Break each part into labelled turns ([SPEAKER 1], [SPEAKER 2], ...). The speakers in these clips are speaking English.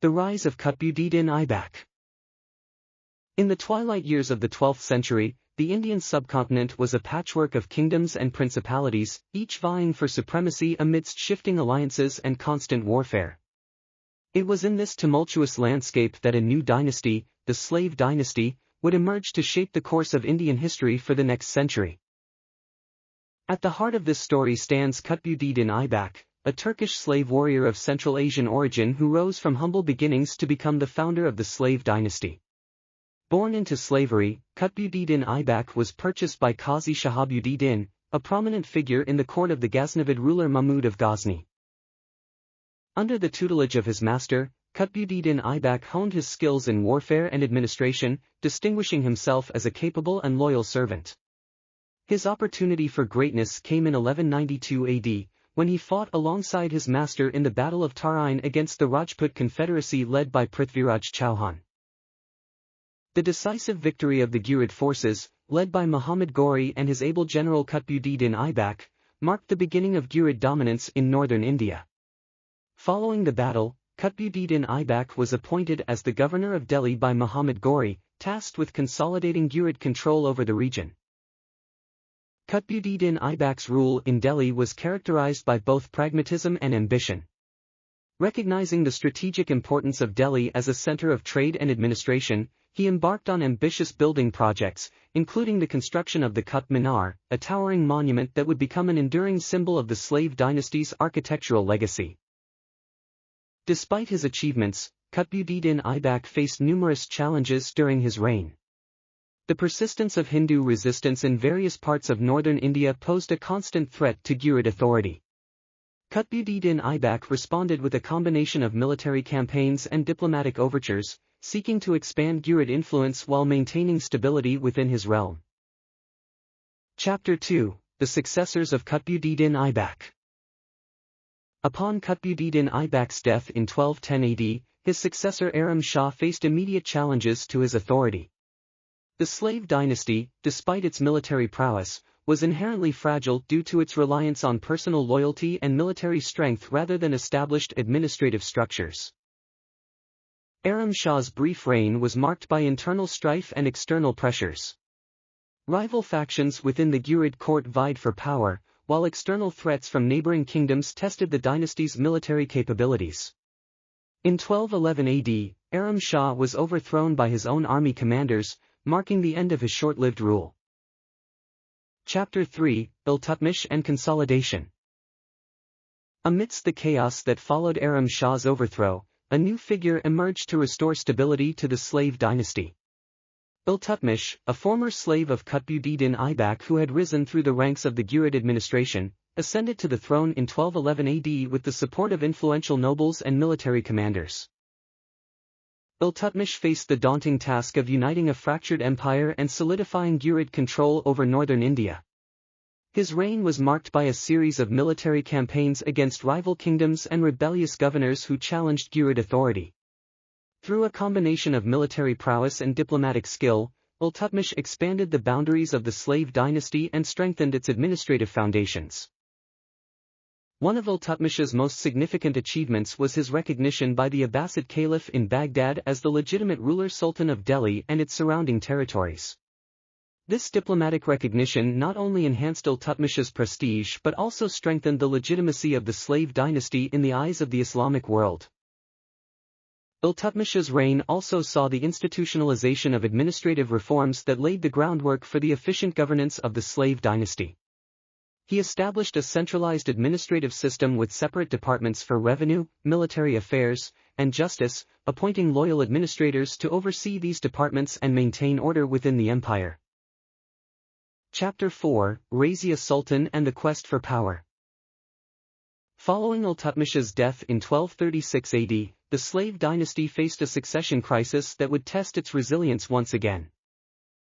[SPEAKER 1] The rise of Qutb-ud-Din Aibak. In the twilight years of the 12th century, the Indian subcontinent was a patchwork of kingdoms and principalities, each vying for supremacy amidst shifting alliances and constant warfare. It was in this tumultuous landscape that a new dynasty, the slave dynasty, would emerge to shape the course of Indian history for the next century. At the heart of this story stands Qutb-ud-Din Aibak, a Turkish slave warrior of Central Asian origin who rose from humble beginnings to become the founder of the slave dynasty. Born into slavery, Qutb-ud-Din Aibak was purchased by Qazi Shahabuddin, a prominent figure in the court of the Ghaznavid ruler Mahmud of Ghazni. Under the tutelage of his master, Qutb-ud-Din Aibak honed his skills in warfare and administration, distinguishing himself as a capable and loyal servant. His opportunity for greatness came in 1192 AD, when he fought alongside his master in the Battle of Tarain against the Rajput confederacy led by Prithviraj Chauhan. The decisive victory of the Ghurid forces, led by Muhammad Ghori and his able general Qutb-ud-Din Aibak, marked the beginning of Ghurid dominance in northern India. Following the battle, Qutb-ud-Din Aibak was appointed as the governor of Delhi by Muhammad Ghori, tasked with consolidating Ghurid control over the region. Qutb-ud-Din Aibak's rule in Delhi was characterized by both pragmatism and ambition. Recognizing the strategic importance of Delhi as a center of trade and administration, he embarked on ambitious building projects, including the construction of the Qutb Minar, a towering monument that would become an enduring symbol of the slave dynasty's architectural legacy. Despite his achievements, Qutb-ud-Din Aibak faced numerous challenges during his reign. The persistence of Hindu resistance in various parts of northern India posed a constant threat to Ghurid authority. Qutb-ud-Din Aibak responded with a combination of military campaigns and diplomatic overtures, seeking to expand Ghurid influence while maintaining stability within his realm. Chapter 2: The Successors of Qutb-ud-Din Aibak. Upon Qutb-ud-Din Aibak's death in 1210 AD, his successor Aram Shah faced immediate challenges to his authority. The slave dynasty, despite its military prowess, was inherently fragile due to its reliance on personal loyalty and military strength rather than established administrative structures. Aram Shah's brief reign was marked by internal strife and external pressures. Rival factions within the Ghurid court vied for power, while external threats from neighboring kingdoms tested the dynasty's military capabilities. In 1211 AD, Aram Shah was overthrown by his own army commanders, marking the end of his short-lived rule. Chapter 3: Iltutmish and Consolidation. Amidst the chaos that followed Aram Shah's overthrow, a new figure emerged to restore stability to the slave dynasty. Iltutmish, a former slave of Qutb-ud-Din Aibak who had risen through the ranks of the Ghurid administration, ascended to the throne in 1211 AD with the support of influential nobles and military commanders. Iltutmish faced the daunting task of uniting a fractured empire and solidifying Ghurid control over northern India. His reign was marked by a series of military campaigns against rival kingdoms and rebellious governors who challenged Ghurid authority. Through a combination of military prowess and diplomatic skill, Iltutmish expanded the boundaries of the slave dynasty and strengthened its administrative foundations. One of Iltutmish's most significant achievements was his recognition by the Abbasid Caliph in Baghdad as the legitimate ruler Sultan of Delhi and its surrounding territories. This diplomatic recognition not only enhanced Iltutmish's prestige but also strengthened the legitimacy of the slave dynasty in the eyes of the Islamic world. Iltutmish's reign also saw the institutionalization of administrative reforms that laid the groundwork for the efficient governance of the slave dynasty. He established a centralized administrative system with separate departments for revenue, military affairs, and justice, appointing loyal administrators to oversee these departments and maintain order within the empire. Chapter 4: Razia Sultan and the Quest for Power. Following Iltutmish's death in 1236 AD, the slave dynasty faced a succession crisis that would test its resilience once again.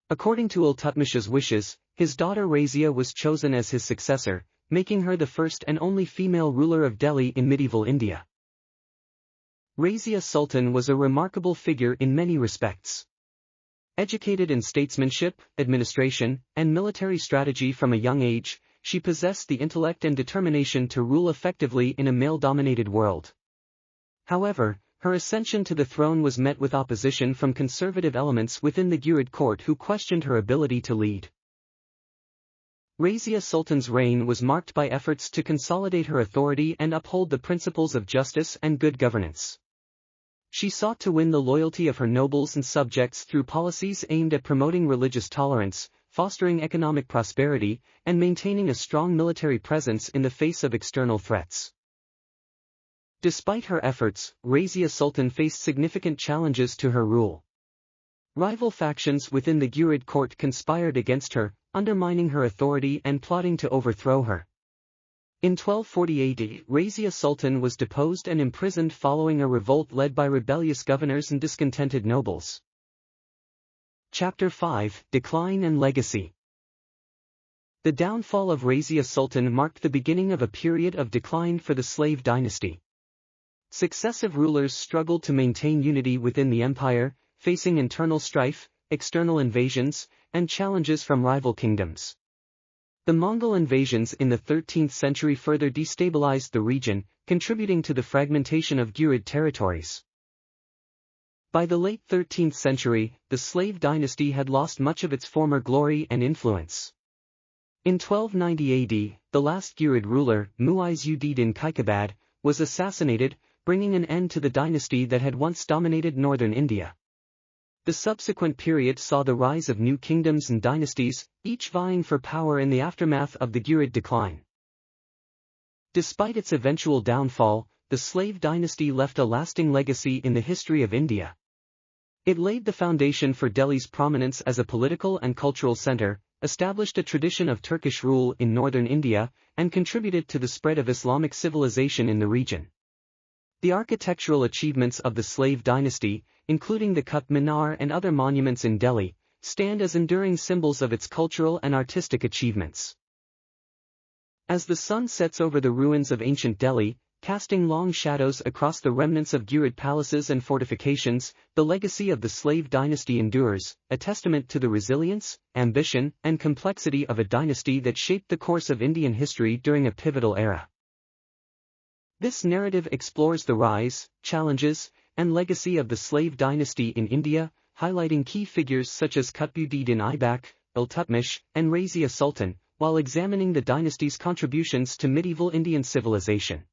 [SPEAKER 1] According to Iltutmish's wishes, his daughter Razia was chosen as his successor, making her the first and only female ruler of Delhi in medieval India. Razia Sultan was a remarkable figure in many respects. Educated in statesmanship, administration, and military strategy from a young age, she possessed the intellect and determination to rule effectively in a male-dominated world. However, Her ascension to the throne was met with opposition from conservative elements within the Ghurid court who questioned her ability to lead. Razia Sultan's reign was marked by efforts to consolidate her authority and uphold the principles of justice and good governance. She sought to win the loyalty of her nobles and subjects through policies aimed at promoting religious tolerance, fostering economic prosperity, and maintaining a strong military presence in the face of external threats. Despite her efforts, Razia Sultan faced significant challenges to her rule. Rival factions within the Ghurid court conspired against her, undermining her authority and plotting to overthrow her. In 1240 AD, Razia Sultan was deposed and imprisoned following a revolt led by rebellious governors and discontented nobles. Chapter 5: Decline and Legacy. The downfall of Razia Sultan marked the beginning of a period of decline for the slave dynasty. Successive rulers struggled to maintain unity within the empire, facing internal strife, external invasions, and challenges from rival kingdoms. The Mongol invasions in the 13th century further destabilized the region, contributing to the fragmentation of Ghurid territories. By the late 13th century, the slave dynasty had lost much of its former glory and influence. In 1290 AD, the last Ghurid ruler, Muiz-ud-Din Kaikabad, was assassinated, bringing an end to the dynasty that had once dominated northern India. The subsequent period saw the rise of new kingdoms and dynasties, each vying for power in the aftermath of the Ghurid decline. Despite its eventual downfall, the slave dynasty left a lasting legacy in the history of India. It laid the foundation for Delhi's prominence as a political and cultural center, established a tradition of Turkish rule in northern India, and contributed to the spread of Islamic civilization in the region. The architectural achievements of the slave dynasty, including the Qutb Minar and other monuments in Delhi, stand as enduring symbols of its cultural and artistic achievements. As the sun sets over the ruins of ancient Delhi, casting long shadows across the remnants of Ghurid palaces and fortifications, the legacy of the slave dynasty endures, a testament to the resilience, ambition, and complexity of a dynasty that shaped the course of Indian history during a pivotal era. This narrative explores the rise, challenges, and legacy of the slave dynasty in India, highlighting key figures such as Qutb-ud-Din Aibak, Iltutmish, and Razia Sultan, while examining the dynasty's contributions to medieval Indian civilization.